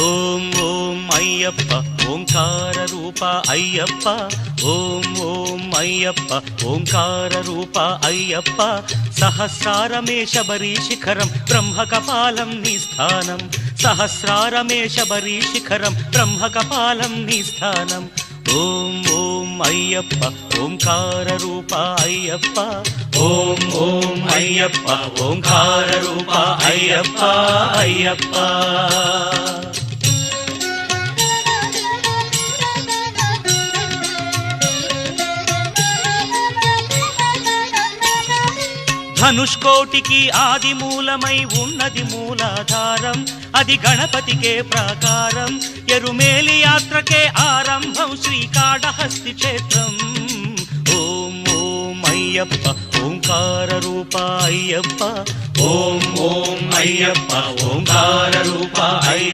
ఓం ఓం అయ్యప్ప ఓంకార రూప అయ్యప్ప ఓం ఓం అయ్యప్ప ఓంకార రూప అయ్యప్ప సహస్రారమే శబరి శిఖరం బ్రహ్మకపాలం నీ స్థానం సహస్రారమే శబరి శిఖరం బ్రహ్మకపాలం నీ స్థానం ఓం ఓం అయ్యప్ప ఓంకార రూప అయ్యప్ప ఓం ఓం అయ్యప్ప ఓంకార రూప అయ్యప్ప అయ్యప్ప ధనుష్కోటికి ఆది మూలమై ఉన్నది మూలాధారం అది గణపతికే ప్రాకారం ఎరుమేలి యాత్రకే ఆరంభం శ్రీకాళహస్తి క్షేత్రం ఓం ఓం అయ్యప్ప ఓంకార రూప అయ్యప్ప ఓం ఓం అయ్యప్ప ఓంకార రూప